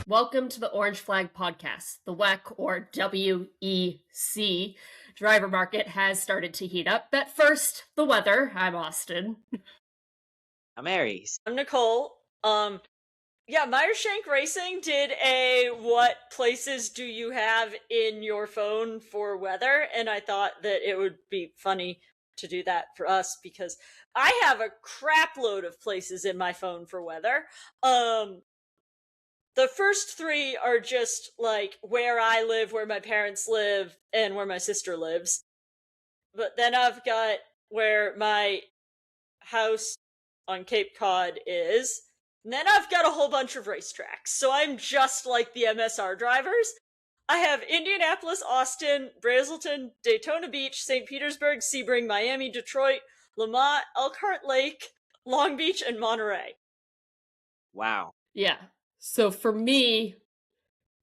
Welcome to the Orange Flag Podcast. The WEC, or WEC, driver market has started to heat up. But first, the weather. I'm Austin. I'm Aries. I'm Nicole. Meyershank Racing did a what places do you have in your phone for weather, and I thought that it would be funny to do that for us because I have a crap load of places in my phone for weather. The first three are just like where I live, where my parents live, and where my sister lives. But then I've got where my house on Cape Cod is. And then I've got a whole bunch of racetracks. So I'm just like the MSR drivers. I have Indianapolis, Austin, Brazelton, Daytona Beach, St. Petersburg, Sebring, Miami, Detroit, Lamont, Elkhart Lake, Long Beach, and Monterey. Wow. Yeah. So for me,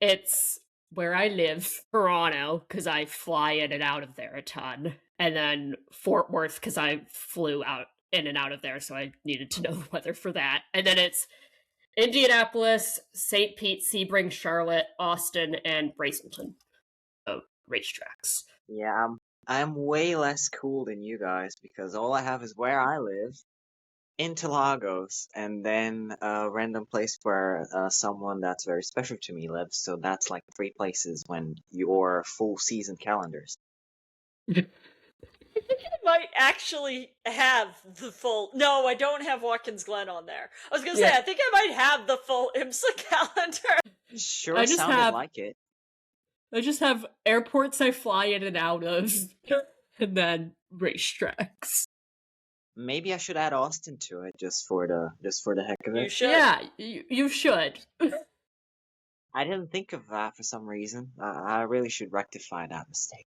it's where I live, Toronto, because I fly in and out of there a ton. And then Fort Worth, because I flew out in and out of there, so I needed to know the weather for that. And then it's Indianapolis, St. Pete, Sebring, Charlotte, Austin, and Brazelton. So, racetracks. Yeah, I'm way less cool than you guys because all I have is where I live, Interlagos, and then a random place where someone that's very special to me lives. So that's like 3 places when your full season calendars. I think I might actually have the full... No, I don't have Watkins Glen on there. I was going to say, I think I might have the full IMSA calendar. Sure sounded like it. I just have airports I fly in and out of, and then racetracks. Maybe I should add Austin to it just for the heck of it. You should. Yeah, you should. I didn't think of that for some reason. I really should rectify that mistake.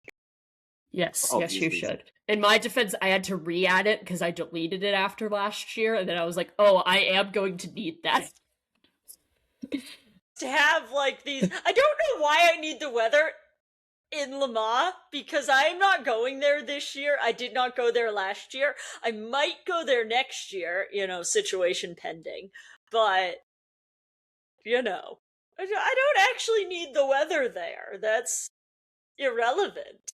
Yes, you should. In my defense, I had to re-add it because I deleted it after last year, and then I was like, oh, I am going to need that. To have, like, these... I don't know why I need the weather in Le Mans, because I'm not going there this year. I did not go there last year. I might go there next year, situation pending. But, I don't actually need the weather there. That's irrelevant.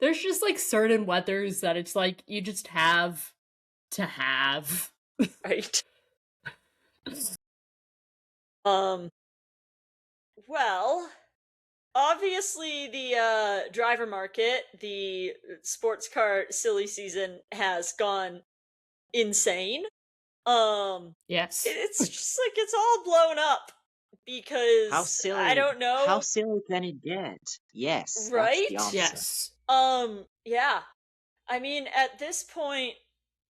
There's just, like, certain weathers that it's like, you just have to have. Right. Well, obviously the driver market, the sports car silly season has gone insane. Yes. It's just like it's all blown up because how silly, I don't know. How silly can it get? Yes. Right? That's the answer. Yes. Yeah. I mean, at this point,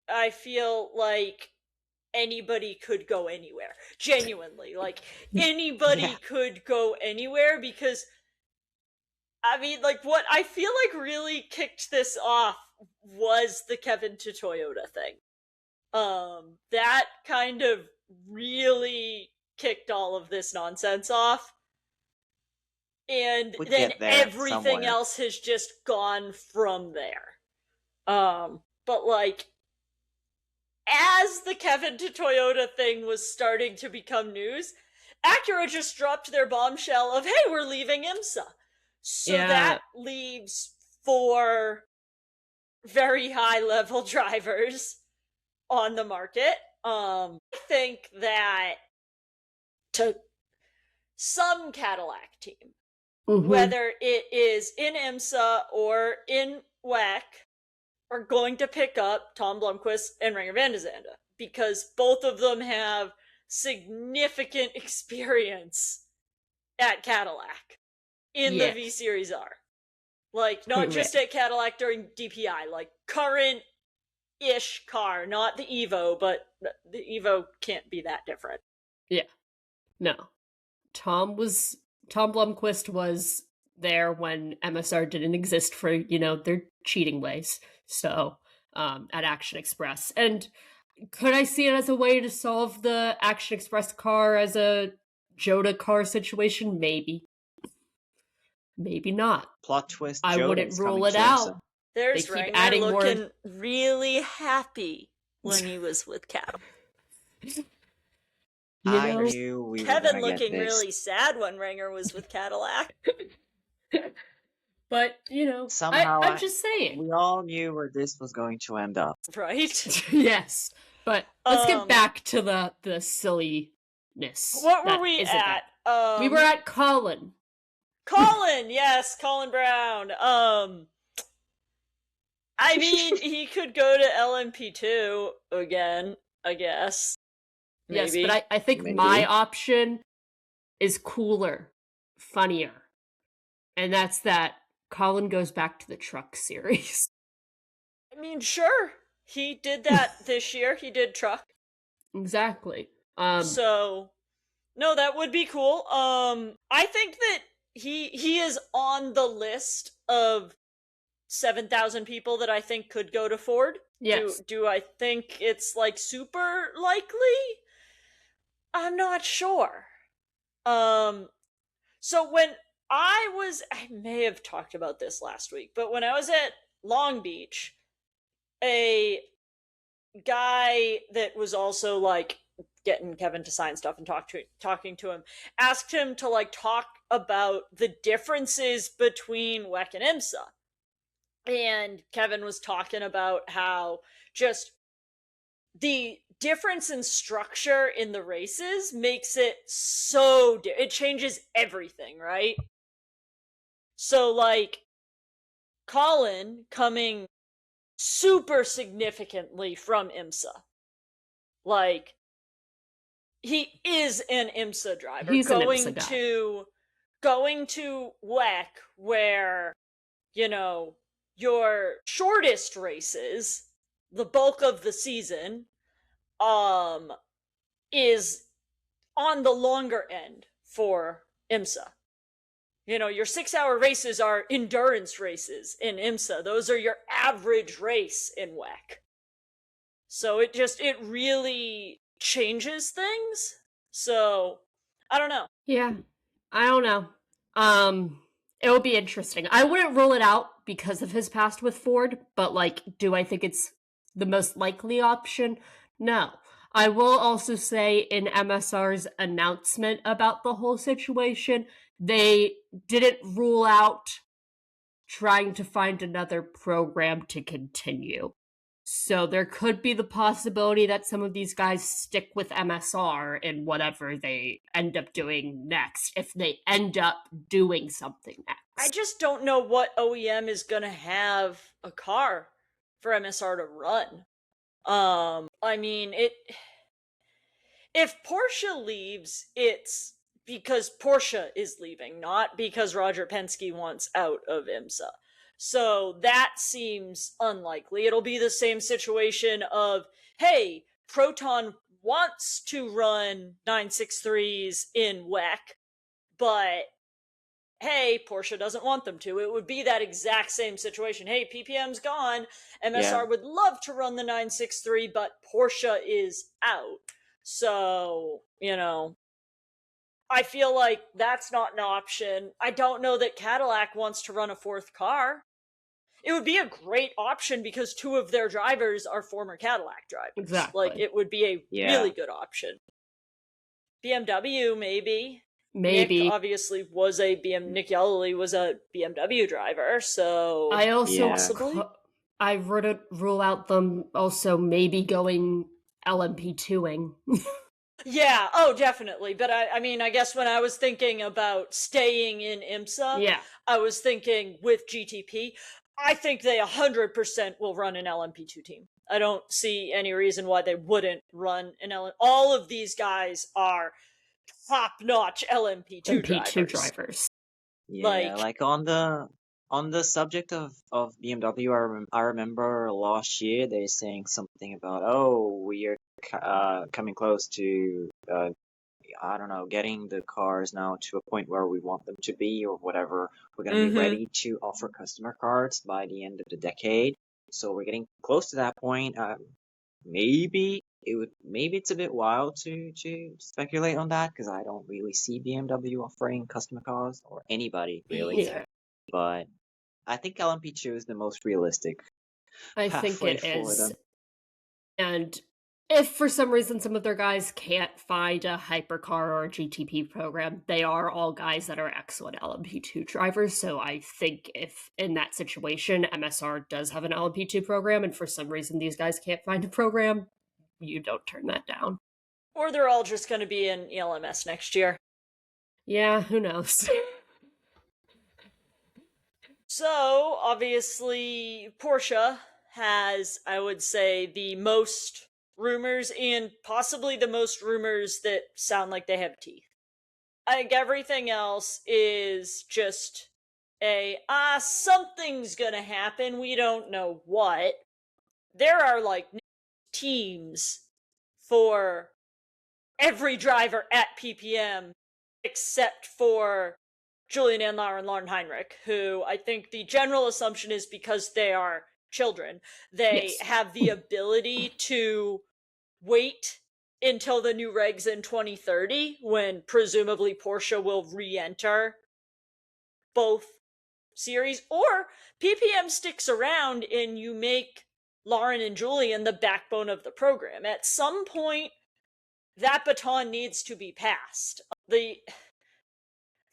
I feel like anybody could go anywhere. Genuinely. Like, anybody could go anywhere because, I mean, like, what I feel like really kicked this off was the Kevin to Toyota thing. That kind of really kicked all of this nonsense off. And then everything else has just gone from there. But like, as the Kevin to Toyota thing was starting to become news, Acura just dropped their bombshell of, hey, we're leaving IMSA. So that leaves 4 very high-level drivers on the market. I think that to some Cadillac team, whether it is in IMSA or in WEC, are going to pick up Tom Blomqvist and Renger van de Zande because both of them have significant experience at Cadillac in the V-Series R. Like, not just at Cadillac during DPI, like current-ish car, not the Evo, but the Evo can't be that different. Yeah. No. Tom Blomqvist was there when MSR didn't exist for, their cheating ways. So, at Action Express. And could I see it as a way to solve the Action Express car as a Joda car situation? Maybe. Maybe not. Plot twist. I wouldn't rule it out. There's Renger looking really happy when he was with Cal. You I know? knew we were Kevin gonna get looking this. really sad when Ringer was with Cadillac. But, Somehow, I'm just saying. we all knew where this was going to end up. Right? Yes. But let's get Um, back to the silliness. What were that we isn't at? that. We were at Colin. Colin, yes, Colin Brown. I mean, he could go to LMP2 again, I guess. Yes, Maybe. but I think my Maybe. option is cooler, funnier. And that's that Colin goes back to the truck series. I mean, sure. He did that this year. He did truck. Exactly. So, no, that would be cool. I think that he is on the list of 7,000 people that I think could go to Ford. Yes. Do I think it's like super likely? I'm not sure. So when I may have talked about this last week, but when I was at Long Beach, a guy that was also like getting Kevin to sign stuff and talking to him asked him to like talk about the differences between WEC and IMSA. And Kevin was talking about how just the difference in structure in the races makes it so it changes everything, right? So like Colin coming super significantly from IMSA, like he is an IMSA driver. He's an IMSA guy. Going to WEC where, your shortest races, the bulk of the season, is on the longer end for IMSA. Your 6-hour races are endurance races in IMSA. Those are your average race in WEC. So it really changes things. So, I don't know. Yeah, I don't know. It will be interesting. I wouldn't rule it out because of his past with Ford, but like, do I think it's the most likely option? No. I will also say in MSR's announcement about the whole situation, they didn't rule out trying to find another program to continue. So there could be the possibility that some of these guys stick with MSR in whatever they end up doing next, if they end up doing something next. I just don't know what OEM is going to have a car for MSR to run. I mean, if Porsche leaves, it's because Porsche is leaving, not because Roger Penske wants out of IMSA. So that seems unlikely. It'll be the same situation of, hey, Proton wants to run 963s in WEC, but hey, Porsche doesn't want them to. It would be that exact same situation. Hey, PPM's gone. MSR would love to run the 963, but Porsche is out. So, I feel like that's not an option. I don't know that Cadillac wants to run a fourth car. It would be a great option because 2 of their drivers are former Cadillac drivers. Exactly. Like, it would be a really good option. BMW, maybe. Maybe. Nyck obviously was Nyck Yellowly was a BMW driver, so I also possibly. I would rule out them also maybe going LMP2ing. Yeah, oh, definitely. But I mean, I guess when I was thinking about staying in IMSA, I was thinking with GTP, I think they 100% will run an LMP2 team. I don't see any reason why they wouldn't run an LMP2. All of these guys are top-notch LMP2 drivers. Yeah, like on the subject of BMW, I remember last year they saying something about, oh, we are coming close to I don't know, getting the cars now to a point where we want them to be or whatever. We're gonna be ready to offer customer cards by the end of the decade. So we're getting close to that point. Maybe it's a bit wild to speculate on that because I don't really see BMW offering customer cars or anybody really. Yeah. But I think LMP2 is the most realistic I think pathway it for is. them. And If for some reason some of their guys can't find a hypercar or a GTP program, they are all guys that are excellent LMP2 drivers. So I think if in that situation, MSR does have an LMP2 program, and for some reason these guys can't find a program, you don't turn that down. Or they're all just going to be in ELMS next year. Yeah, who knows? So, obviously, Porsche has, I would say, the most rumors, and possibly the most rumors that sound like they have teeth. I think everything else is just something's gonna happen, we don't know what. There are, like, teams for every driver at PPM except for Julian Andlauer and Lauren Heinrich, who I think the general assumption is because they are children, they have the ability to wait until the new regs in 2030, when presumably Porsche will re-enter both series, or PPM sticks around and you make Lauren and Julian the backbone of the program. At some point, that baton needs to be passed. The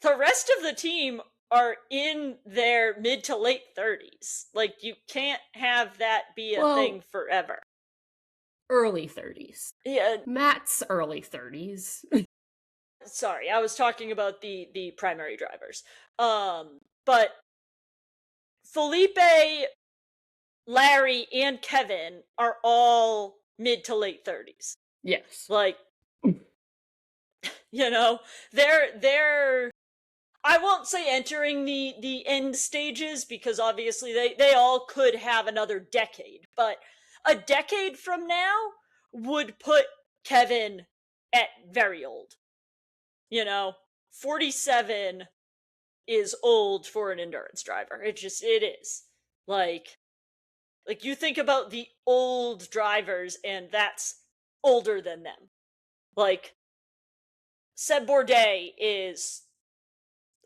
rest of the team are in their mid to late 30s. Like, you can't have that be a thing forever. Early 30s. Yeah. Matt's early 30s. Sorry, I was talking about the primary drivers. But Felipe, Larry, and Kevin are all mid to late 30s. Yes. Like, you know, they're I won't say entering the end stages, because obviously they all could have another decade, but a decade from now would put Kevin at very old. 47 is old for an endurance driver. It is. Like you think about the old drivers, and that's older than them. Like, Seb Bourdais is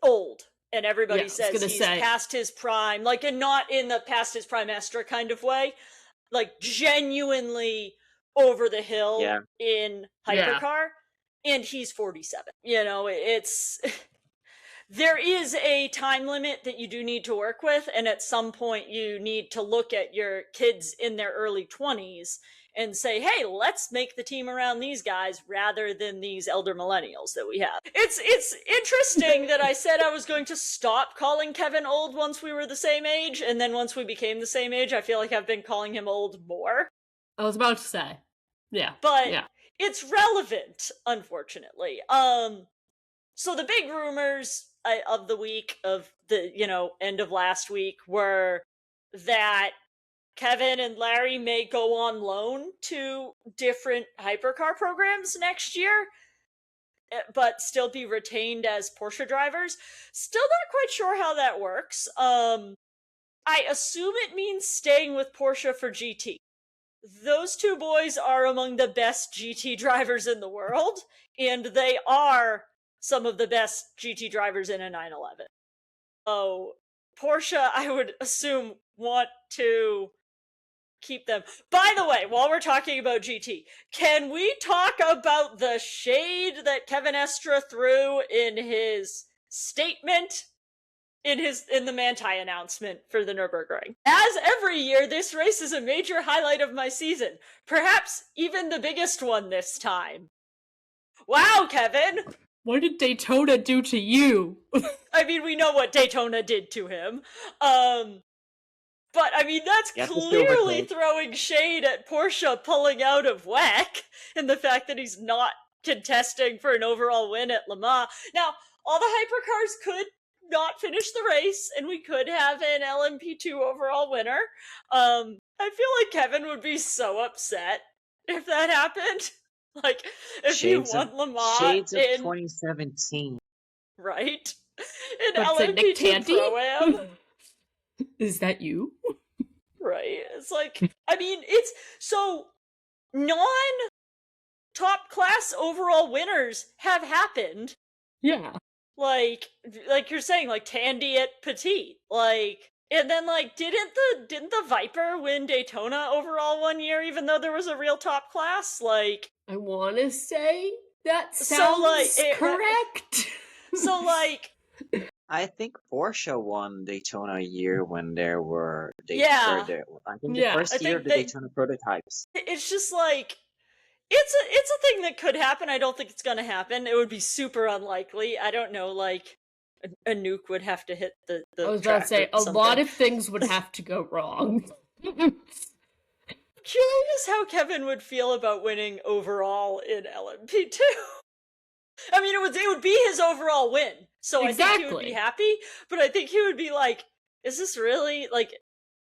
old, and everybody says he's past his prime, like, and not in the past his prime Astra kind of way, like genuinely over the hill in hypercar, and he's 47. It's there is a time limit that you do need to work with, and at some point you need to look at your kids in their early 20s and say, hey, let's make the team around these guys rather than these elder millennials that we have. It's interesting that I said I was going to stop calling Kevin old once we were the same age, and then once we became the same age, I feel like I've been calling him old more. I was about to say. Yeah. But it's relevant, unfortunately. So the big rumors of the week, of the, end of last week, were that Kevin and Larry may go on loan to different hypercar programs next year, but still be retained as Porsche drivers. Still not quite sure how that works. I assume it means staying with Porsche for GT. Those two boys are among the best GT drivers in the world, and they are some of the best GT drivers in a 911. So Porsche, I would assume, want to keep them. By the way, while we're talking about GT, can we talk about the shade that Kevin Estre threw in his statement in the Manthey announcement for the Nürburgring? As every year, this race is a major highlight of my season, perhaps even the biggest one this time. Wow, Kevin! What did Daytona do to you? I mean, we know what Daytona did to him. But, I mean, that's clearly throwing shade at Porsche pulling out of WEC, and the fact that he's not contesting for an overall win at Le Mans. Now, all the hypercars could not finish the race, and we could have an LMP2 overall winner. I feel like Kevin would be so upset if that happened. Like, if he won Le Mans Shades of 2017. Right? In LMP2 Pro-Am. Is that you? Right. It's like, I mean, it's so non-top class overall winners have happened. Yeah. Like you're saying, like Tandy at Petit. Like, And then, like, didn't the Viper win Daytona overall one year, even though there was a real top class? Like, I want to say that so, like, sounds correct. so, like, I think Porsche won Daytona a year when there were yeah, I think the Yeah. first I year think of the they. Daytona prototypes. It's just like it's a thing that could happen. I don't think it's gonna happen. It would be super unlikely. I don't know. Like, a nuke would have to hit I the was about to track say, or a something. lot of things would have to go wrong. Curious how Kevin would feel about winning overall in LMP2. I mean, it would be his overall win, so I think he would be Exactly. happy. But I think he would be like, "Is this really like?"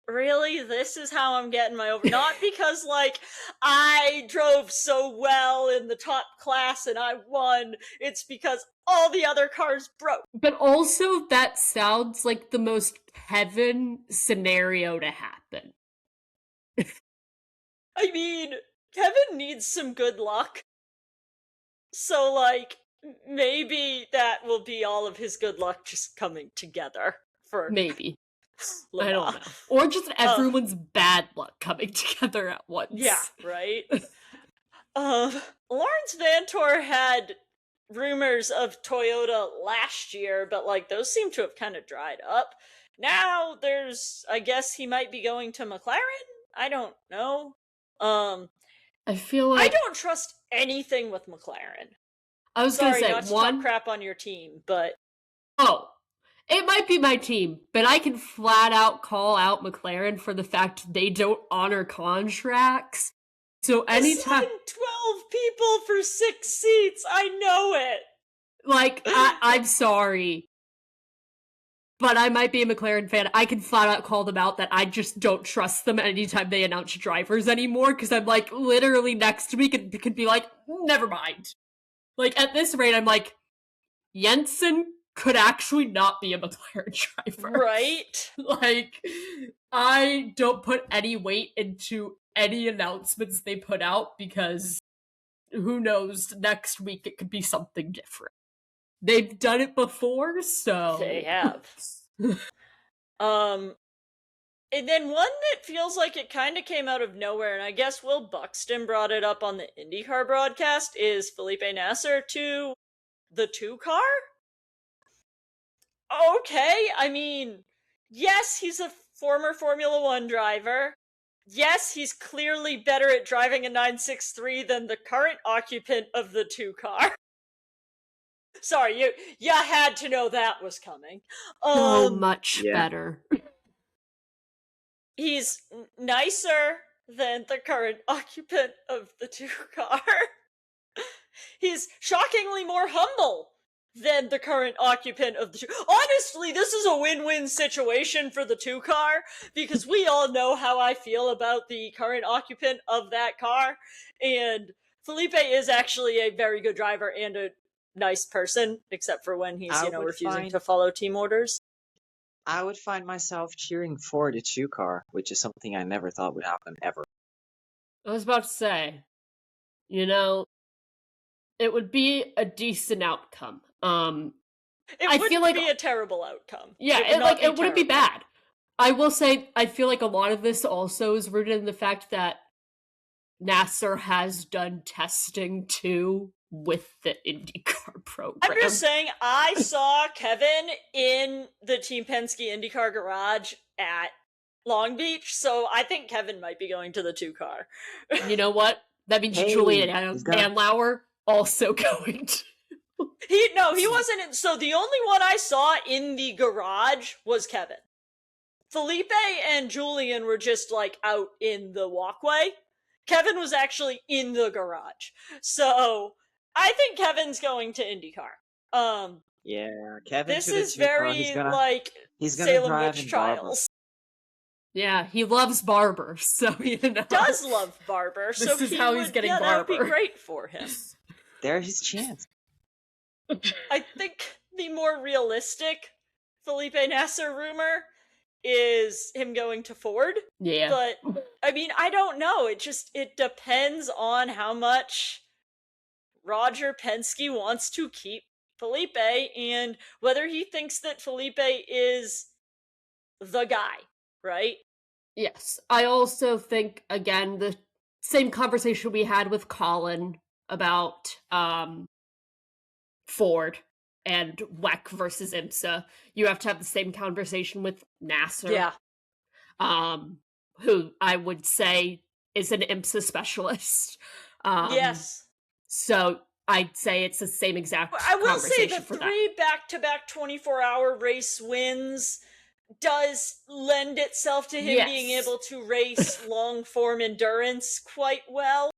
Really, this is how I'm getting my over. Not because, like, I drove so well in the top class and I won. It's because all the other cars broke. But also, that sounds like the most Kevin scenario to happen. I mean, Kevin needs some good luck. So, like, maybe that will be all of his good luck just coming together for Maybe. Le I don't Mans. know. Or just everyone's bad luck coming together at once. Yeah, right? Lawrence Vantor had rumors of Toyota last year, but like those seem to have kind of dried up. Now I guess he might be going to McLaren. I don't know. I feel I like don't trust anything with McLaren. I was Sorry, gonna say not to talk crap on your team, but it might be my team, but I can flat out call out McLaren for the fact they don't honor contracts. So anytime, signed 12 people for 6 seats. I know it. like, I'm sorry, but I might be a McLaren fan. I can flat out call them out that I just don't trust them anytime they announce drivers anymore, because I'm like, literally next week it could be like, never mind. Like, at this rate, I'm like, Jensen could actually not be a McLaren driver. Right? Like, I don't put any weight into any announcements they put out because who knows, next week it could be something different. They've done it before, so. They have. And then one that feels like it kind of came out of nowhere, and I guess Will Buxton brought it up on the IndyCar broadcast, is Felipe Nasser to the 2 car? Okay, I mean, yes, he's a former Formula 1 driver. Yes, he's clearly better at driving a 963 than the current occupant of the 2 car. Sorry, you had to know that was coming. So much better. He's nicer than the current occupant of the 2 car. He's shockingly more humble than the current occupant of the 2. Honestly, this is a win-win situation for the 2 car, because we all know how I feel about the current occupant of that car, and Felipe is actually a very good driver and a nice person, except for when he's, refusing to follow team orders. I would find myself cheering for the 2 car, which is something I never thought would happen ever. I was about to say, it would be a decent outcome. It wouldn't be a terrible outcome. Yeah, it wouldn't be bad. I will say, I feel like a lot of this also is rooted in the fact that Nasser has done testing too with the IndyCar program. I'm just saying, I saw Kevin in the Team Penske IndyCar garage at Long Beach, so I think Kevin might be going to the 2 car. You know what? That means Julian Andlauer also going to. He wasn't in. So the only one I saw in the garage was Kevin. Felipe and Julian were just like out in the walkway. Kevin was actually in the garage. So I think Kevin's going to IndyCar. Yeah, Kevin. This is very he's gonna Salem drive Witch in Trials. Yeah, he loves Barber, so Does love Barber. This is how he's getting Barber. That would be great for him. There's his chance. I think the more realistic Felipe Nasser rumor is him going to Ford. Yeah. But, I mean, I don't know. It depends on how much Roger Penske wants to keep Felipe and whether he thinks that Felipe is the guy, right? Yes. I also think, again, the same conversation we had with Colin about Ford and WEC versus IMSA. You have to have the same conversation with Nasser. Yeah. Who I would say is an IMSA specialist. Yes. So I'd say it's the same exact I will say conversation the for 3 back-to-back 24-hour race wins does lend itself to him being Yes. able to race long-form endurance quite well.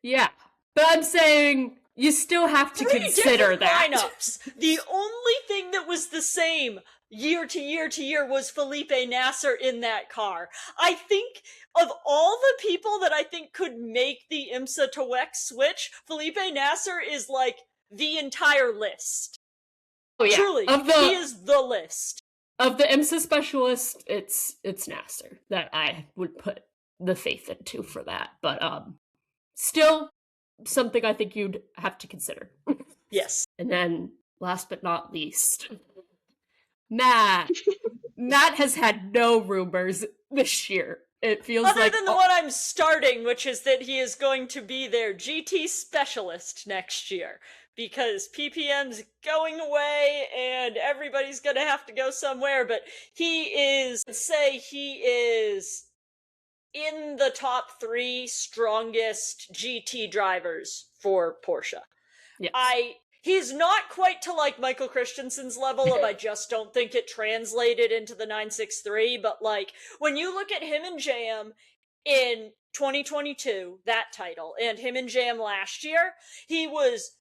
Yeah. But I'm saying you still have to 3 consider different that. lineups. The only thing that was the same year to year to year was Felipe Nasser in that car. I think of all the people that I think could make the IMSA to WEC switch, Felipe Nasser is like the entire list. Oh yeah. Truly, he is the list. Of the IMSA specialist, it's Nasser that I would put the faith into for that. But still something I think you'd have to consider. Yes. And then last but not least, Matt. Matt has had no rumors this year. It feels Other like than the one I'm starting, which is that he is going to be their GT specialist next year. Because PPM's going away and everybody's gonna have to go somewhere, but he is in the top 3 strongest GT drivers for Porsche. yes. He's not quite to like Michael Christensen's level of I just don't think it translated into the 963, but like when you look at him and Jam in 2022, that title, and him and Jam last year, he was,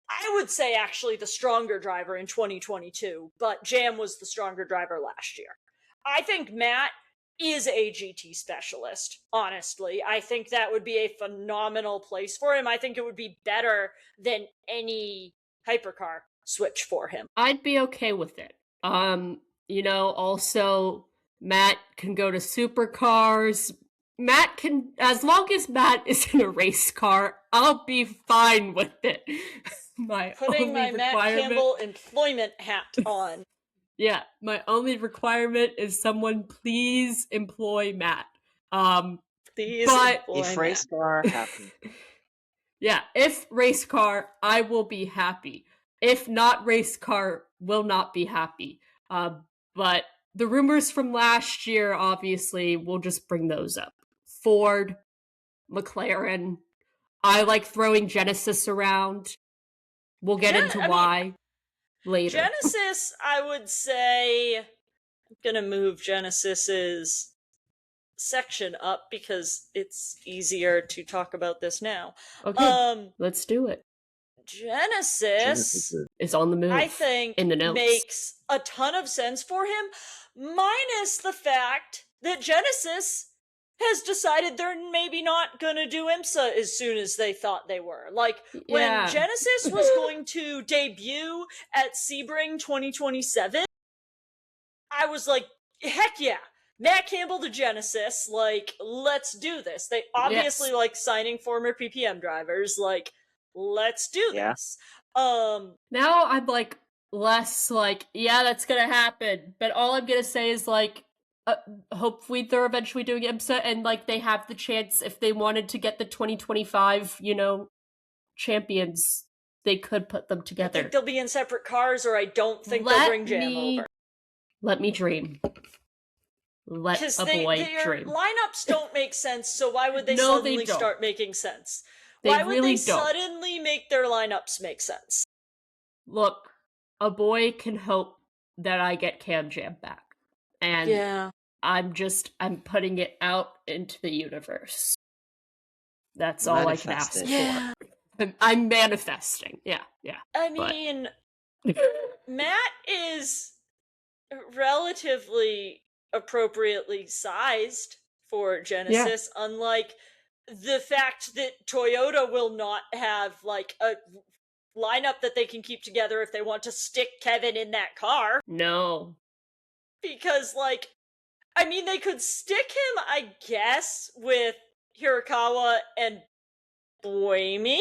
I would say, actually the stronger driver in 2022, but Jam was the stronger driver last year. I think Matt is a GT specialist, honestly. I think that would be a phenomenal place for him. I think it would be better than any hypercar switch for him. I'd be okay with it. Also Matt can go to supercars. Matt can, as long as Matt is in a race car, I'll be fine with it. Putting my Matt Campbell employment hat on. Yeah, my only requirement is someone please employ Matt. Please but employ if race car happens. Yeah, if race car, I will be happy. If not race car, will not be happy. But the rumors from last year, obviously, we'll just bring those up. Ford, McLaren. I like throwing Genesis around. We'll get into why later. Genesis, I would say, I'm gonna move Genesis's section up because it's easier to talk about this now. Okay, let's do it. Genesis is on the move. I think in the notes. Makes a ton of sense for him, minus the fact that Genesis has decided they're maybe not gonna do IMSA as soon as they thought they were. Like, when Genesis was going to debut at Sebring 2027, I was like, heck yeah, Matt Campbell to Genesis, like, let's do this. They obviously like signing former PPM drivers, like, let's do this. Now I'm like less like, yeah, that's gonna happen. But all I'm gonna say is like, hopefully they're eventually doing IMSA and like they have the chance if they wanted to get the 2025, champions, they could put them together. I think they'll be in separate cars, or I don't think they'll bring Jam over. Let me dream. Let a boy dream. Lineups don't make sense, so why would they suddenly start making sense? Why would they suddenly make their lineups make sense? Look, a boy can hope that I get Cam Jam back. And I'm putting it out into the universe. That's all I can ask for. I'm manifesting. Yeah. I mean, Matt is relatively appropriately sized for Genesis, unlike the fact that Toyota will not have like a lineup that they can keep together if they want to stick Kevin in that car. No. Because, like, I mean, they could stick him, I guess, with Hirakawa and Buemi,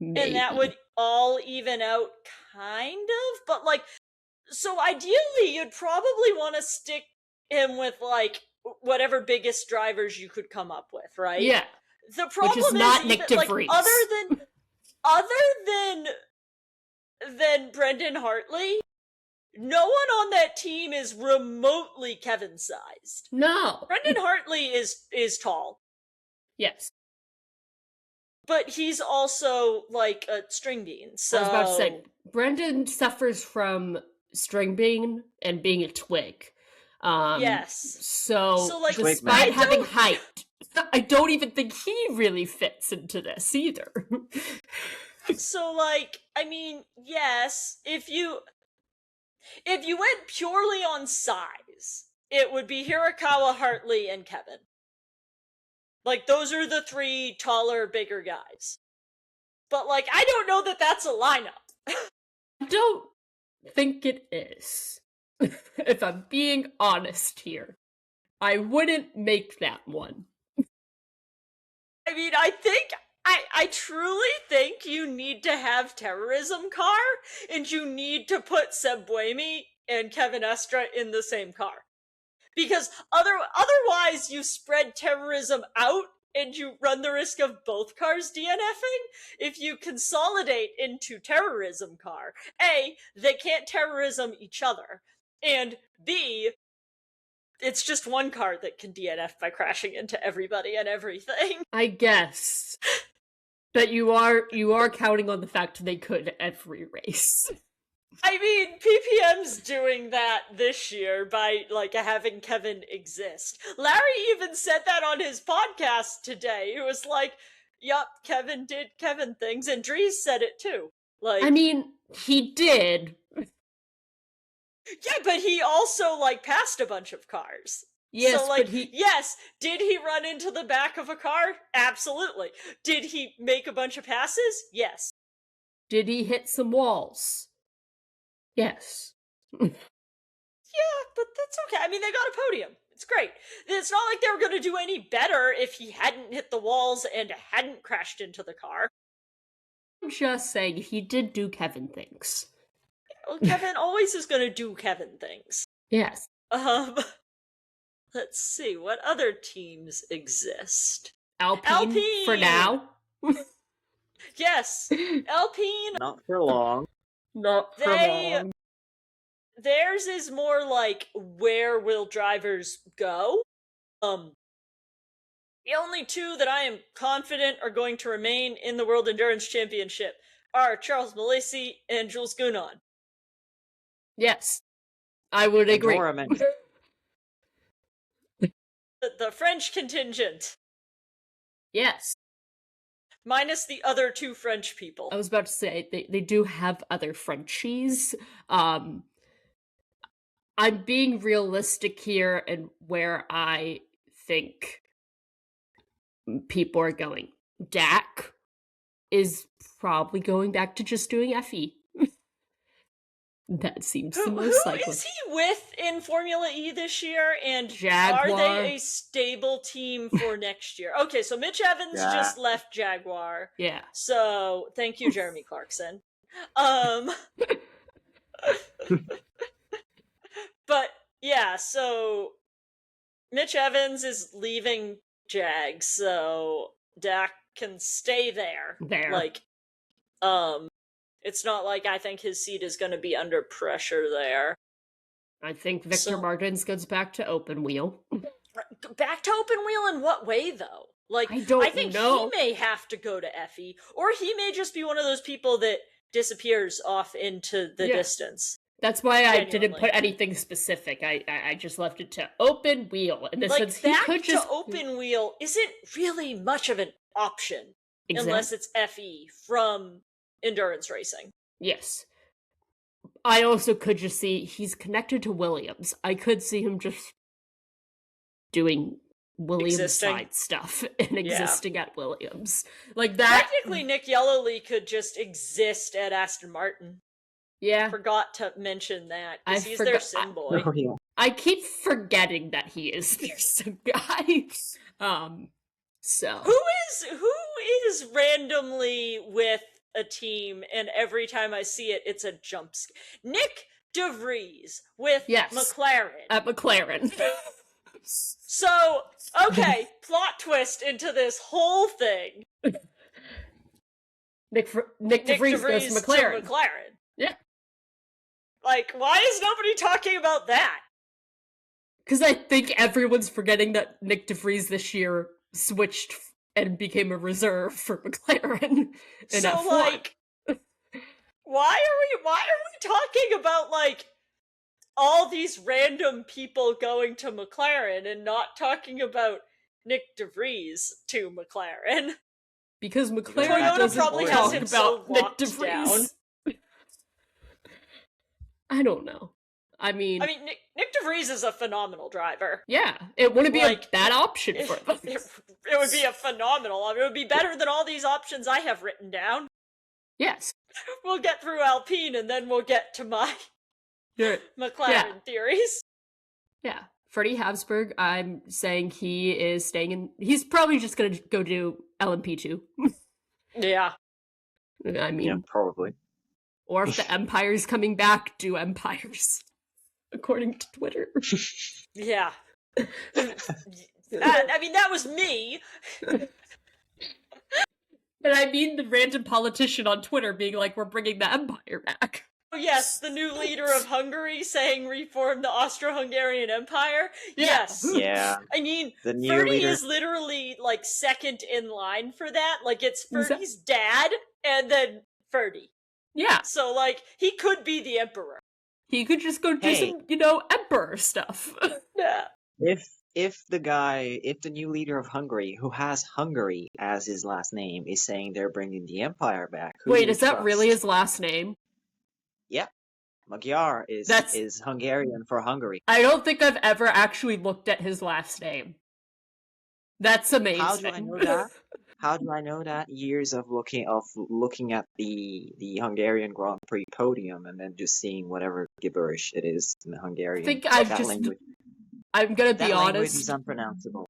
and that would all even out, kind of, but, like, So ideally, you'd probably want to stick him with, like, whatever biggest drivers you could come up with, right? Yeah. The problem Which is not even, Nyck DeVries. Like, other than Brendan Hartley, no one on that team is remotely Kevin-sized. No. Brendan Hartley is tall. Yes. But he's also, like, a string bean, so... I was about to say, Brendan suffers from string bean and being a twig. Yes. So like, despite having height, I don't even think he really fits into this either. So, like, I mean, yes, if you went purely on size, it would be Hirakawa, Hartley, and Kevin. Like, those are the 3 taller, bigger guys. But, like, I don't know that that's a lineup. I don't think it is. If I'm being honest here. I wouldn't make that one. I mean, I truly think you need to have Terrorism car, and you need to put Seb Buemi and Kevin Estra in the same car. Because otherwise you spread Terrorism out and you run the risk of both cars DNFing. If you consolidate into Terrorism car, A, they can't Terrorism each other, and B, it's just one car that can DNF by crashing into everybody and everything. I guess. But you are counting on the fact they could every race. I mean, PPM's doing that this year by, like, having Kevin exist. Larry even said that on his podcast today. He was like, yup, Kevin did Kevin things, and Dries said it too. Like, I mean, he did. Yeah, but he also, like, passed a bunch of cars. Yes, so, like, but he... yes, did he run into the back of a car? Absolutely. Did he make a bunch of passes? Yes. Did he hit some walls? Yes. Yeah, but that's okay. I mean, they got a podium. It's great. It's not like they were going to do any better if he hadn't hit the walls and hadn't crashed into the car. I'm just saying, he did do Kevin things. Well, Kevin always is going to do Kevin things. Yes. Let's see, what other teams exist? Alpine? For now? Yes, Alpine. Not for long. Not for long. Theirs is more like, where will drivers go? The only 2 that I am confident are going to remain in the World Endurance Championship are Charles Malesi and Jules Gounon. Yes, I would agree. The French contingent. Yes. Minus the other 2 French people. I was about to say, they do have other Frenchies. I'm being realistic here and where I think people are going. Dak is probably going back to just doing FE. That seems the most likely. Who is he with in Formula E this year? And Jaguar. Are they a stable team for next year? Okay, so Mitch Evans just left Jaguar. Yeah. So, thank you, Jeremy Clarkson. But, yeah, so Mitch Evans is leaving Jag, so Dak can stay there. Like, it's not like I think his seat is going to be under pressure there. I think Victor Martins goes back to open wheel. Back to open wheel in what way, though? Like, I think he may have to go to FE, or he may just be one of those people that disappears off into the distance. That's why I didn't put anything specific. I just left it to open wheel. In the sense, he could just... to open wheel isn't really much of an option unless it's FE from endurance racing. Yes. I also could just see he's connected to Williams. I could see him just doing Williams side stuff and existing at Williams. Like that. Technically, Nick Yellowly could just exist at Aston Martin. Yeah. Forgot to mention that, because he's their sim boy. I keep forgetting that he is their sim guy. So. Who is randomly with a team, and every time I see it, it's a jump scare? Nick DeVries with Yes. McLaren. At McLaren. So, okay, plot twist into this whole thing. Nick DeVries goes to McLaren. Yeah. Like, why is nobody talking about that? Because I think everyone's forgetting that Nyck DeVries this year switched and became a reserve for McLaren in So, F1. like, why are we talking about, like, all these random people going to McLaren and not talking about Nyck DeVries to McLaren? Because McLaren Toyota doesn't probably talk has him about so Nyck locked DeVries. down. I don't know. I mean, Nyck DeVries is a phenomenal driver. yeah, it wouldn't be Like, a bad option for them. It would be a phenomenal. It would be better than all these options I have written down. Yes. We'll get through Alpine and then we'll get to my McLaren theories. Yeah. Freddie Habsburg, I'm saying he is staying in. He's probably just going to go do LMP2. Yeah. I mean, Yeah, probably. Or if the Empire's coming back, do Empires. According to Twitter. Yeah. I mean, that was me. And I mean the random politician on Twitter being like, we're bringing the Empire back. Oh, yes, the new leader of Hungary saying reform the Austro-Hungarian Empire. Yes. Yeah. I mean, The new Ferdy leader. is literally, like, second in line for that. Like, it's Ferdy's dad, and then Ferdy. Yeah. So, like, he could be the emperor. He could just go do some, emperor stuff. Yeah. If the new leader of Hungary, who has Hungary as his last name, is saying they're bringing the empire back, who Wait, do you is that trust? really his last name? Yeah. Magyar is Hungarian for Hungary. I don't think I've ever actually looked at his last name. That's amazing. How do I know that? How do I know that? Years of looking at the Hungarian Grand Prix podium and then just seeing whatever gibberish it is in the Hungarian. I think language. I'm gonna be that language honest. is unpronounceable.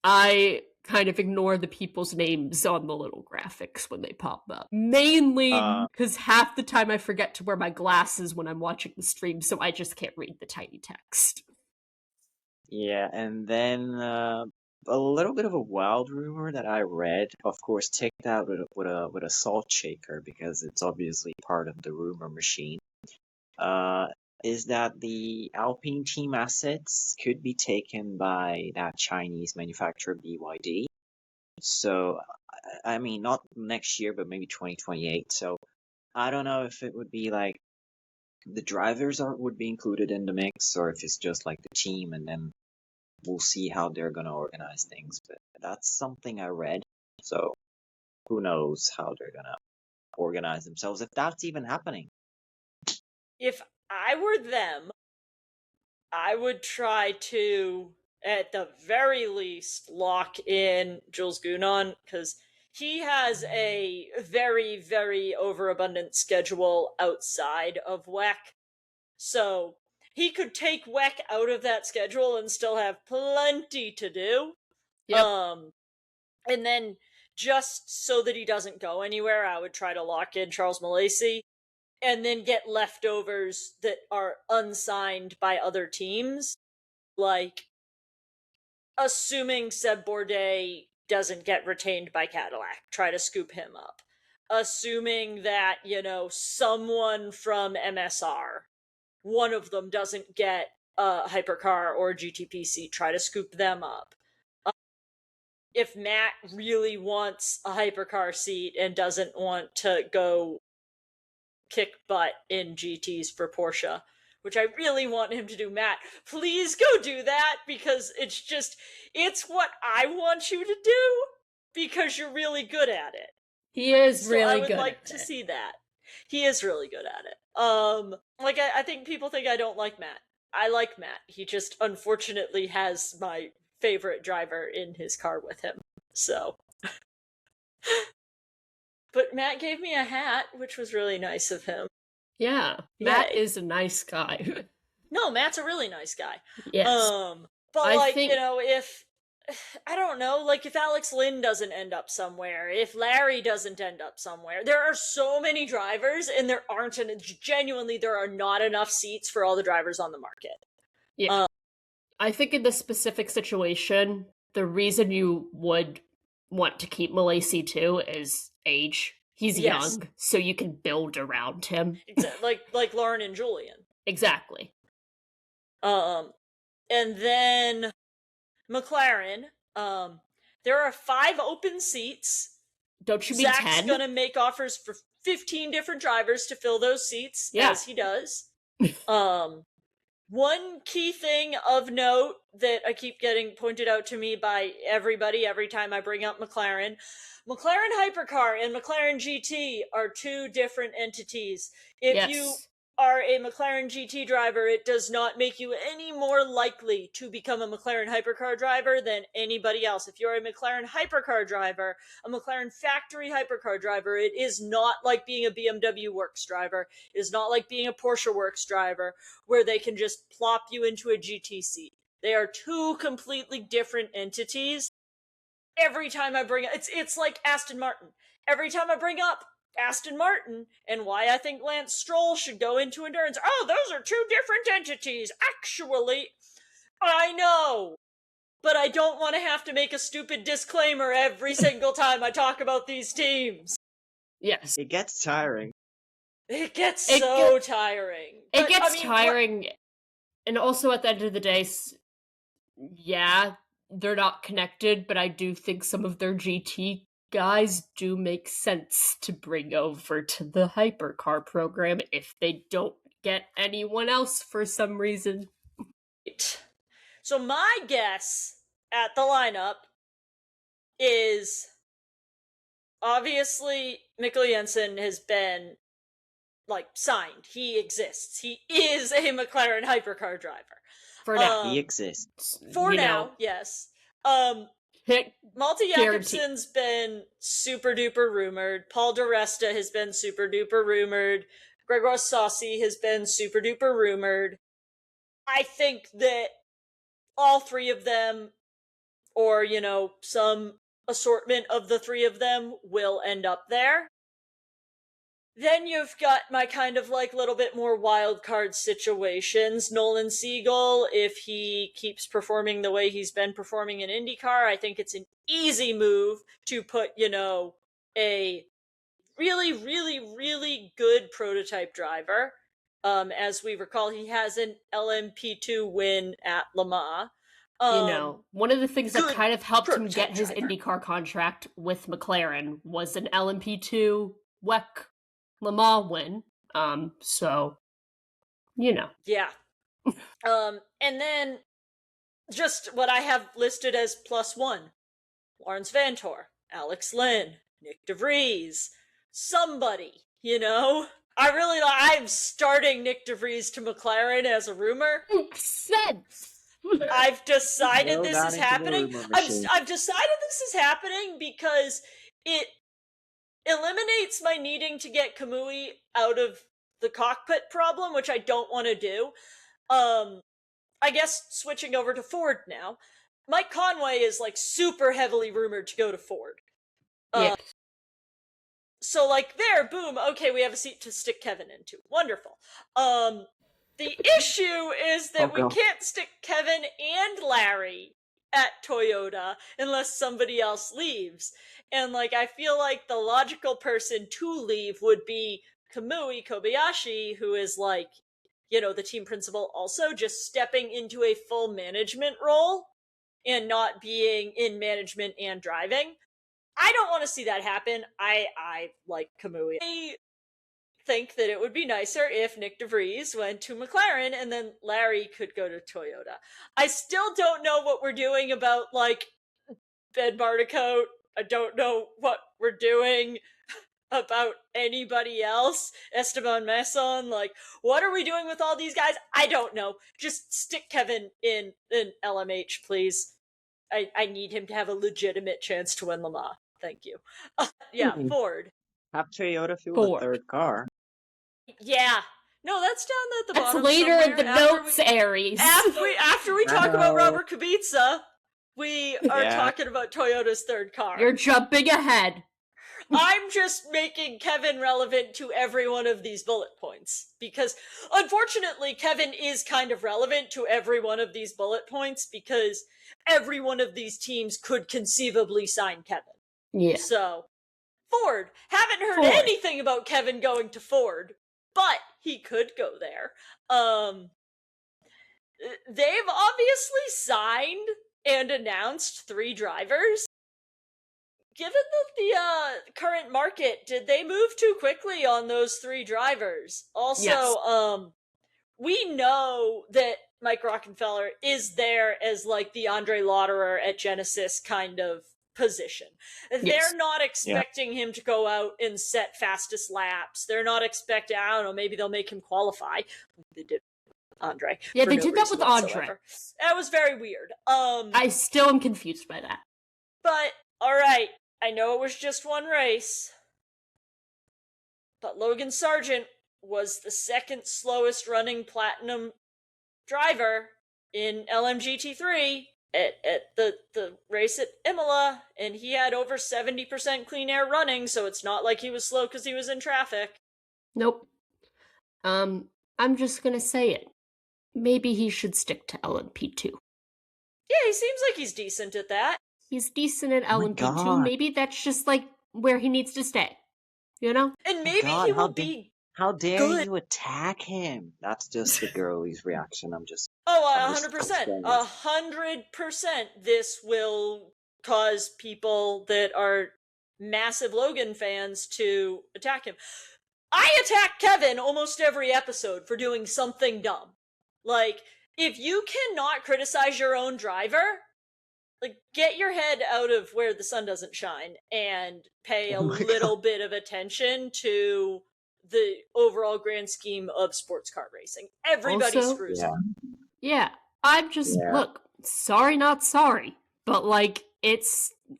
I kind of ignore the people's names on the little graphics when they pop up. Mainly because half the time I forget to wear my glasses when I'm watching the stream, so I just can't read the tiny text. Yeah, and then a little bit of a wild rumor that I read, of course, ticked out with a salt shaker because it's obviously part of the rumor machine. Is that the Alpine team assets could be taken by that Chinese manufacturer BYD. So, I mean, not next year, but maybe 2028. So, I don't know if it would be like the drivers would be included in the mix, or if it's just like the team, and then we'll see how they're gonna organize things. But that's something I read. So, who knows how they're gonna organize themselves, if that's even happening. If I were them, I would try to, at the very least, lock in Jules Gounon, because he has a very, very overabundant schedule outside of WEC. So he could take WEC out of that schedule and still have plenty to do. Yep. And then just so that he doesn't go anywhere, I would try to lock in Charles Mallacy. And then get leftovers that are unsigned by other teams. Like, assuming Seb Bourdais doesn't get retained by Cadillac, try to scoop him up. Assuming that, someone from MSR, one of them doesn't get a hypercar or a GTP seat, try to scoop them up. If Matt really wants a hypercar seat and doesn't want to go kick butt in GTs for Porsche, which I really want him to do, Matt, please go do that, because it's what I want you to do, because you're really good at it. He is really good. I would like to see that. He is really good at it. I think people think I don't like Matt. I like Matt. He just unfortunately has my favorite driver in his car with him. So but Matt gave me a hat, which was really nice of him. Yeah, Matt is a nice guy. No, Matt's a really nice guy. Yes. But I think... I don't know, like if Alex Lynn doesn't end up somewhere, if Larry doesn't end up somewhere, there are so many drivers and there are not enough seats for all the drivers on the market. Yeah. I think in this specific situation, the reason you would want to keep Malaysi too is age. He's young, so you can build around him. like Lauren and Julian. Exactly. And then McLaren, there are 5 open seats. Don't you mean Zach's 10? gonna make offers for 15 different drivers to fill those seats, as he does. One key thing of note that I keep getting pointed out to me by everybody every time I bring up McLaren Hypercar and McLaren GT are 2 different entities. If you are a McLaren GT driver, it does not make you any more likely to become a McLaren Hypercar driver than anybody else. If you're a McLaren Hypercar driver, a McLaren factory Hypercar driver, it is not like being a BMW Works driver. It is not like being a Porsche Works driver, where they can just plop you into a GT seat. They are 2 completely different entities. Every time I bring it's like Aston Martin. Every time I bring up Aston Martin and why I think Lance Stroll should go into endurance. Oh, those are 2 different entities. Actually, I know. But I don't want to have to make a stupid disclaimer every single time I talk about these teams. Yes. It gets tiring. It gets so tiring. It gets tiring. And also at the end of the day, yeah, they're not connected, but I do think some of their GT guys do make sense to bring over to the hypercar program if they don't get anyone else for some reason. So my guess at the lineup is obviously Mikkel Jensen has been signed. He exists. He is a McLaren hypercar driver. For now. He exists. For now, yes. Malte Jakobsen's been super duper rumored. Paul di Resta has been super duper rumored. Gregor Saucy has been super duper rumored. I think that all 3 of them, or, some assortment of the 3 of them, will end up there. Then you've got my kind of little bit more wild card situations. Nolan Siegel, if he keeps performing the way he's been performing in IndyCar, I think it's an easy move to put, a really, really, really good prototype driver. As we recall, he has an LMP2 win at Le Mans. One of the things that kind of helped him get his IndyCar contract with McLaren was an LMP2 WEC Le Mans win. Yeah. And then just what I have listed as +1. Lawrence Vantor, Alex Lynn, Nyck DeVries, somebody, I'm starting Nyck DeVries to McLaren as a rumor. Sense. I've decided this is happening. I've decided this is happening because it eliminates my needing to get Kamui out of the cockpit problem, which I don't want to do. I guess switching over to Ford now. Mike Conway is super heavily rumored to go to Ford. So there, boom, okay, we have a seat to stick Kevin into. Wonderful. The issue is that we can't stick Kevin and Larry at Toyota unless somebody else leaves. And I feel like the logical person to leave would be Kamui Kobayashi, who is the team principal, also just stepping into a full management role and not being in management and driving. I don't want to see that happen. I like Kamui. I think that it would be nicer if Nyck DeVries went to McLaren and then Larry could go to Toyota. I still don't know what we're doing about Ben Barticoat. I don't know what we're doing about anybody else. Esteban Masson, what are we doing with all these guys? I don't know. Just stick Kevin in LMH, please. I need him to have a legitimate chance to win Le Mans. Thank you. Ford. Have Toyota fuel the 3rd car. Yeah. No, that's down at the bottom. That's later in the notes, Aries. After we talk about Robert Kubica, we are Yeah. talking about Toyota's third car. You're jumping ahead. I'm just making Kevin relevant to every one of these bullet points. Because, unfortunately, Kevin is kind of relevant to every one of these bullet points because every one of these teams could conceivably sign Kevin. Yeah. So, Ford. Haven't heard Ford. anything about Kevin going to Ford, but he could go there. They've obviously signed and announced 3 drivers. Given the current market, did they move too quickly on those 3 drivers? Also, Yes. We know that Mike Rockefeller is there as like the Andre Lauderer at Genesis kind of position. Yes. They're not expecting him to go out and set fastest laps. They're not expecting, I don't know, maybe they'll make him qualify. They did Andre. Yeah, they did that with Andre. That was very weird. I still am confused by that. But, alright, I know it was just one race, but Logan Sargent was the second slowest running platinum driver in LMGT3 at the race at Imola, and he had over 70% clean air running, so it's not like he was slow because he was in traffic. Nope. I'm just gonna say it. Maybe he should stick to LMP2. Yeah, he seems like he's decent at that. He's decent at Oh my LMP2. God. Maybe that's just like where he needs to stay. You know? And maybe God, he will be How dare good. you attack him? That's just the girlie's reaction. I'm just 100%. 100% this will cause people that are massive Logan fans to attack him. I attack Kevin almost every episode for doing something dumb. Like, if you cannot criticize your own driver, like, get your head out of where the sun doesn't shine and pay a little bit of attention to the overall grand scheme of sports car racing. Everybody Also, screws up. Yeah, I'm just, look, sorry not sorry, but like,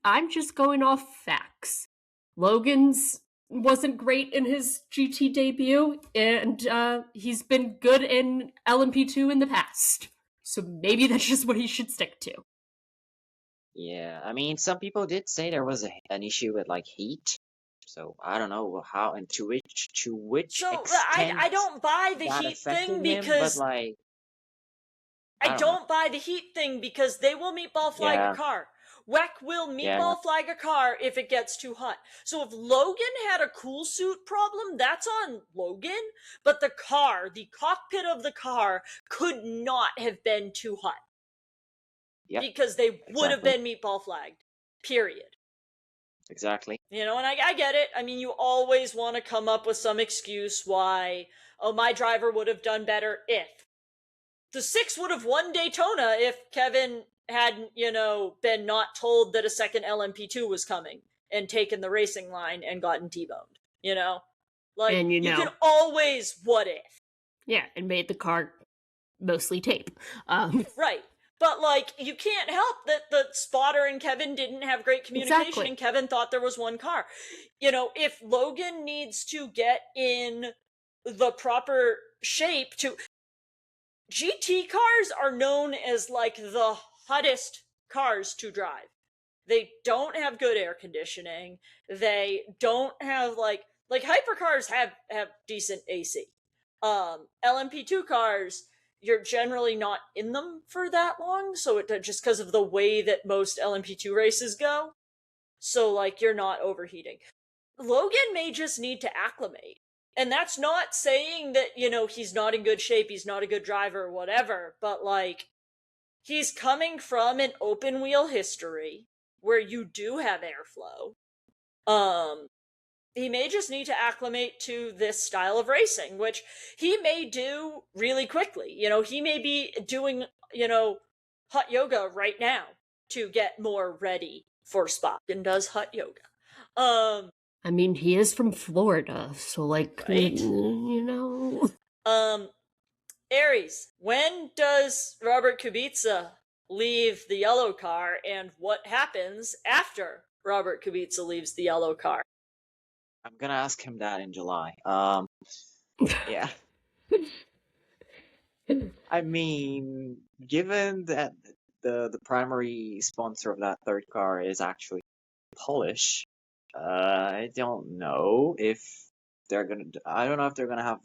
I'm just going off facts. Logan's wasn't great in his GT debut, and he's been good in LMP2 in the past. So maybe that's just what he should stick to. Yeah, I mean, some people did say there was an issue with like heat. So I don't know how and to which So extent I don't buy the that heat affected thing him, because but like I don't buy the heat thing because they will meatball flag a car. WEC will meatball flag a car if it gets too hot. So if Logan had a cool suit problem, that's on Logan. But the cockpit of the car could not have been too hot. Yep, because they would have been meatball flagged. Period. Exactly. You know, and I get it. I mean, you always want to come up with some excuse why, oh, my driver would have done better if. The 6 would have won Daytona if Kevin hadn't, been not told that a second LMP2 was coming and taken the racing line and gotten T-boned, Like, and you can always what if. Yeah, and made the car mostly tape. Right. But, like, you can't help that the spotter and Kevin didn't have great communication and Kevin thought there was one car. If Logan needs to get in the proper shape to... GT cars are known as, like, the hottest cars to drive. They don't have good air conditioning. They don't have, like hypercars have decent AC. LMP2 cars... you're generally not in them for that long, so it just because of the way that most LMP2 races go. So, like, you're not overheating. Logan may just need to acclimate. And that's not saying that, he's not in good shape, he's not a good driver, or whatever, but, like, he's coming from an open wheel history where you do have airflow. He may just need to acclimate to this style of racing, which he may do really quickly. He may be doing, hot yoga right now to get more ready for Spa and does hot yoga. I mean, he is from Florida, so like, right? Aries, when does Robert Kubica leave the yellow car, and what happens after Robert Kubica leaves the yellow car? I'm gonna ask him that in July. Yeah. I mean, given that the primary sponsor of that third car is actually Polish, I don't know if they're gonna. I don't know if they're gonna have.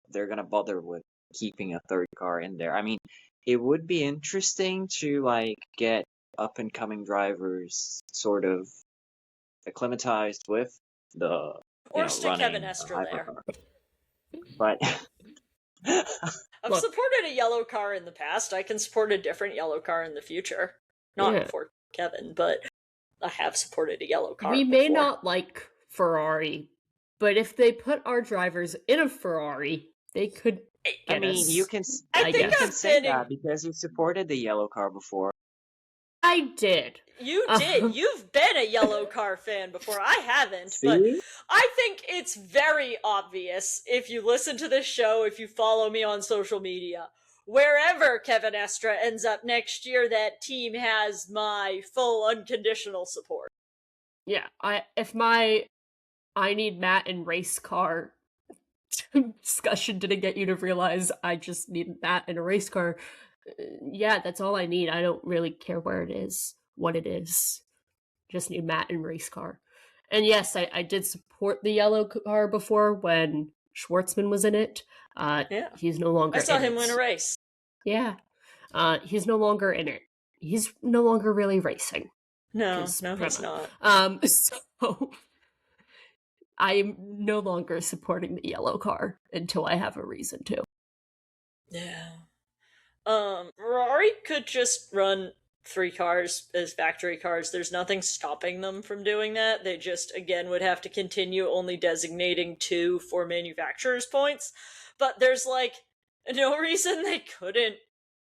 They're gonna bother with keeping a third car in there. I mean, it would be interesting to like get up and coming drivers sort of acclimatized with the Or stick Kevin running a Estre there. hypercar. But I've Look. supported a yellow car in the past. I can support a different yellow car in the future. Not Yeah. for Kevin, but I have supported a yellow car. We may before. not like Ferrari, but if they put our drivers in a Ferrari, they could get I mean, us. you can. I think you can I've say been in- that because you've supported the yellow car before. I did. You did. You've been a yellow car fan before. I haven't, but See? I think it's very obvious if you listen to this show, if you follow me on social media, wherever Kevin Estre ends up next year, that team has my full unconditional support. Yeah, I need Matt in race car discussion didn't get you to realize I just need Matt in a race car. Yeah, that's all I need. I don't really care where it is, what it is. Just need Matt in race car. And yes, I did support the yellow car before when Schwartzman was in it. Yeah. He's no longer I saw in him it. win a race. Yeah. He's no longer in it. He's no longer really racing. No, 'Cause he's Prema. not. So I'm no longer supporting the yellow car until I have a reason to. Yeah. Ferrari could just run 3 cars as factory cars. There's nothing stopping them from doing that. They just, again, would have to continue only designating 2 for manufacturer's points. But there's, like, no reason they couldn't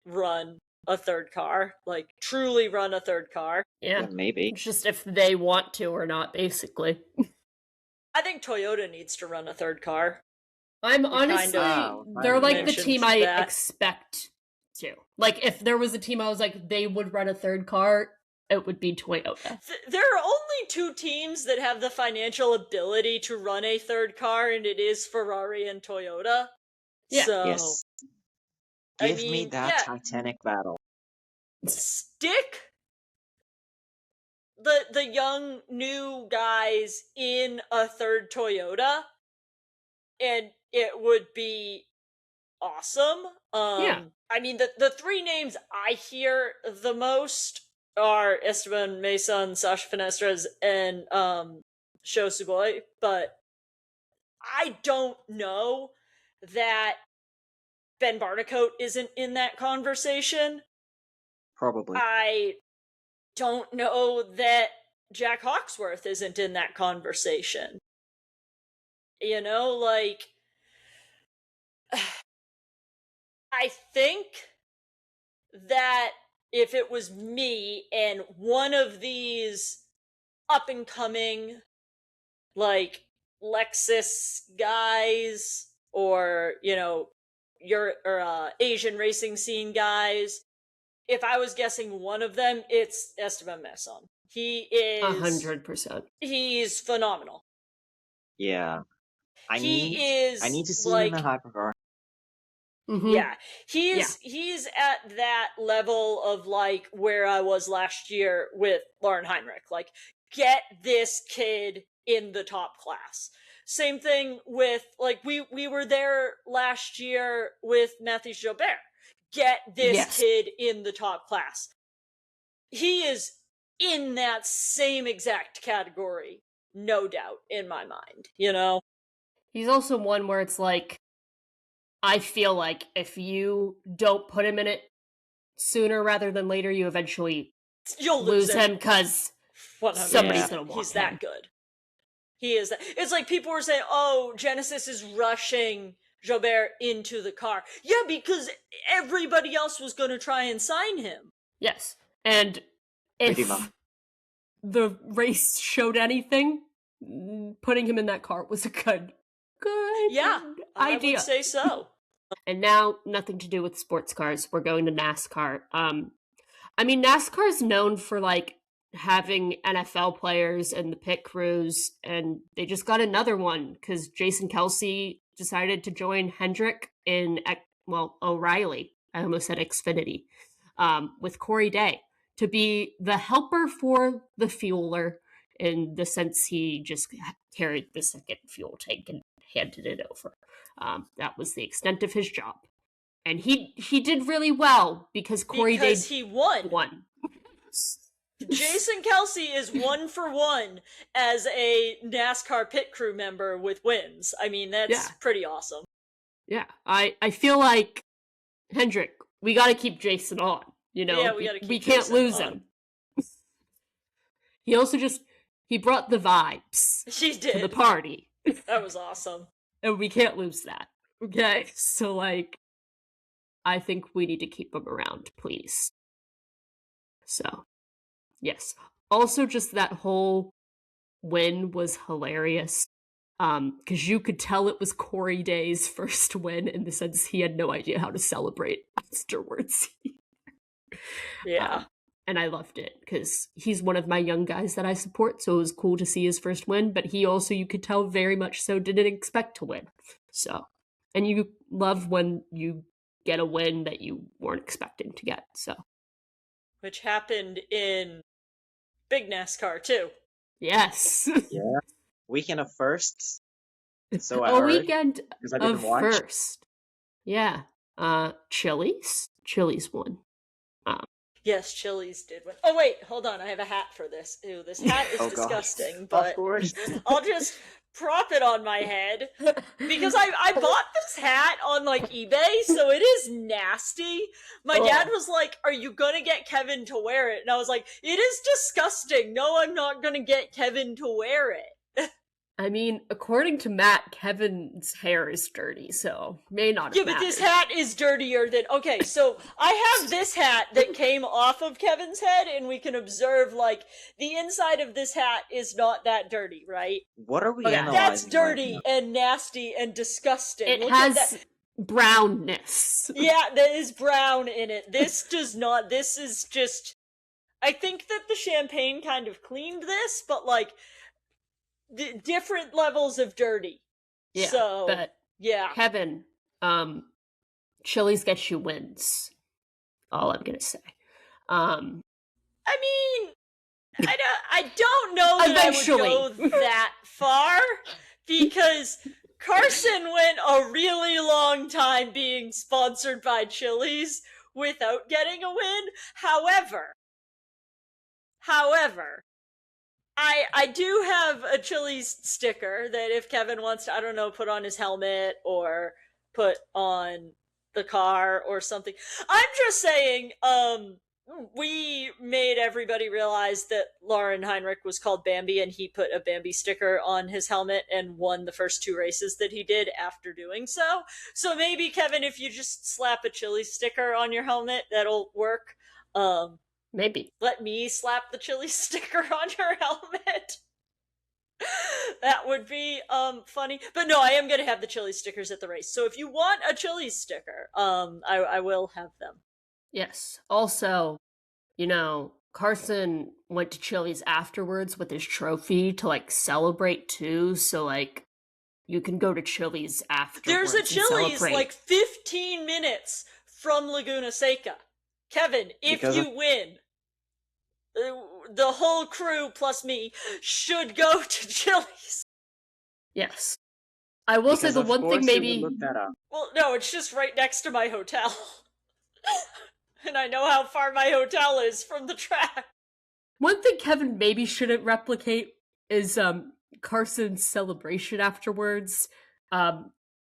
run a third car. Like, truly run a third car. Yeah. Maybe. It's just if they want to or not, basically. I think Toyota needs to run a third car. I'm We kind honestly, of- they're like the mentioned team I that. expect to. Like, if there was a team I was like, they would run a third car, it would be Toyota. There are only 2 teams that have the financial ability to run a third car, and it is Ferrari and Toyota. Yeah. So, Yes. I Give me mean, that yeah. Titanic battle. Stick the young new guys in a third Toyota, and it would be awesome. Yeah. I mean, the 3 names I hear the most are Esteban Mason, Sasha Fenestres, and Sho Sugoi, but I don't know that Ben Barnicoat isn't in that conversation. Probably. I don't know that Jack Hawksworth isn't in that conversation. You know, like, I think that if it was me and one of these up and coming, like, Lexus guys or, Asian racing scene guys, if I was guessing one of them, it's Esteban Messon. He is 100%. He's phenomenal. Yeah. I He need is to see like him in a hypercar. Mhm. yeah, he's at that level of like where I was last year with Lauren Heinrich. Like, get this kid in the top class. Same thing with like we were there last year with Mathieu Gilbert. Get this Yes. kid in the top class. He is in that same exact category, no doubt, in my mind, you know? He's also one where it's like, I feel like if you don't put him in it sooner rather than later, you eventually You'll lose him because 100%. somebody's Yeah. gonna want He's him. that good. He is that. It's like people were saying, oh, Genesis is rushing Jobert into the car. Yeah, because everybody else was going to try and sign him. Yes. And Pretty if much. the race showed anything, putting him in that car was a good Yeah, I idea. would say so. And now, nothing to do with sports cars. We're going to NASCAR. I mean, NASCAR is known for like having NFL players in the pit crews, and they just got another one because Jason Kelsey decided to join Hendrick in O'Reilly. I almost said Xfinity. with Corey Day to be the helper for the fueler, in the sense he just carried the second fuel tank and handed it over. That was the extent of his job. And he did really well because Corey Day he won. Jason Kelsey is 1 for 1 as a NASCAR pit crew member with wins. I mean, that's pretty awesome. Yeah, I feel like, Hendrick, we got to keep Jason on. You know, yeah, we can't lose him. He also he brought the vibes to the party. That was awesome. And we can't lose that. Okay, so like, I think we need to keep him around, please. So, yes. Also, just that whole win was hilarious. Because you could tell it was Corey Day's first win in the sense he had no idea how to celebrate afterwards. Yeah. And I loved it because he's one of my young guys that I support, so it was cool to see his first win, but he also, you could tell, very much so didn't expect to win. So, and you love when you get a win that you weren't expecting to get, so. Which happened in big NASCAR, too. Yes. Yeah. Weekend of firsts. So I a heard, weekend of watch. first. Yeah. Chili's won. Yes, Chili's did win. Oh wait, hold on, I have a hat for this. Ew, this hat is disgusting, but of course. I'll just prop it on my head because I bought this hat on like eBay, so it is nasty. My dad was like, "Are you gonna get Kevin to wear it?" And I was like, "It is disgusting. No, I'm not gonna get Kevin to wear it." I mean, according to Matt, Kevin's hair is dirty, so may not have Yeah, but this hat is dirtier than... Okay, so I have this hat that came off of Kevin's head, and we can observe, like, the inside of this hat is not that dirty, right? What are we analyzing? That's dirty and nasty and disgusting. It has brownness. Yeah, there is brown in it. This does not. This is just... I think that the champagne kind of cleaned this, but, like... different levels of dirty. Yeah, so, but yeah. Kevin, Chili's gets you wins. All I'm gonna say. I mean, I don't know that eventually. I would go that far because Carson went a really long time being sponsored by Chili's without getting a win. However, I do have a Chili's sticker that if Kevin wants to, I don't know, put on his helmet or put on the car or something. I'm just saying, we made everybody realize that Lauren Heinrich was called Bambi, and he put a Bambi sticker on his helmet and won the first 2 races that he did after doing so. So maybe, Kevin, if you just slap a Chili's sticker on your helmet, that'll work. Maybe. Let me slap the Chili's sticker on your helmet. That would be funny. But no, I am going to have the Chili's stickers at the race. So if you want a Chili's sticker, I will have them. Yes. Also, you know, Carson went to Chili's afterwards with his trophy to, like, celebrate too. So, like, you can go to Chili's afterwards. There's a Chili's, like, 15 minutes from Laguna Seca. Kevin, if you win, the whole crew plus me should go to Chili's. Yes. I will say the one thing maybe... Look that up. Well, no, it's just right next to my hotel. And I know how far my hotel is from the track. One thing Kevin maybe shouldn't replicate is Carson's celebration afterwards,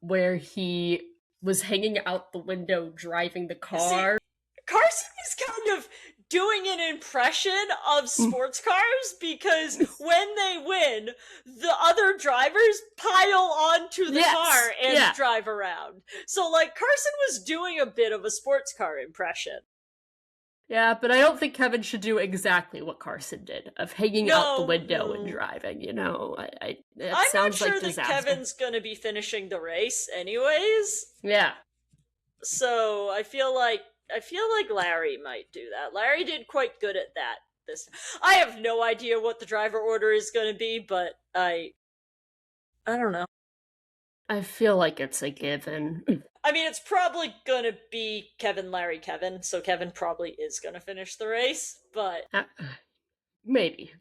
where he was hanging out the window driving the car. See, Carson is kind of doing an impression of sports cars because when they win, the other drivers pile onto the car and drive around. So, like, Carson was doing a bit of a sports car impression. Yeah, but I don't think Kevin should do exactly what Carson did, of hanging out the window and driving, you know? I'm not sure that Kevin's going to be finishing the race anyways. Yeah. So, I feel like Larry might do that. Larry did quite good at that. I have no idea what the driver order is going to be, but I don't know. I feel like it's a given. I mean, it's probably gonna be Kevin, Larry, Kevin, so Kevin probably is gonna finish the race, but... Maybe.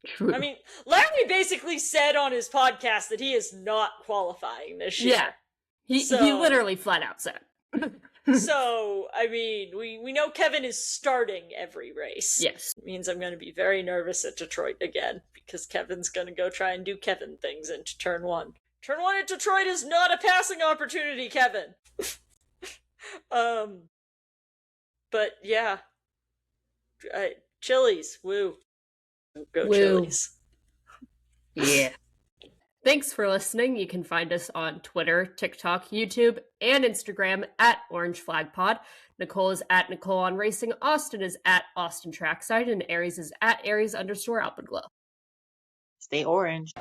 True. I mean, Larry basically said on his podcast that he is not qualifying this year. Yeah. He literally flat out said. So, I mean, we know Kevin is starting every race. Yes. It means I'm going to be very nervous at Detroit again, because Kevin's going to go try and do Kevin things into Turn 1. Turn 1 at Detroit is not a passing opportunity, Kevin! But yeah. Chili's, woo. Go Woo. Chili's. Yeah. Thanks for listening. You can find us on Twitter, TikTok, YouTube, and Instagram at Orange Flag Pod. Nicole is at Nicole on Racing. Austin is at Austin Trackside. And Aries is at Aries_Alpenglow. Stay orange.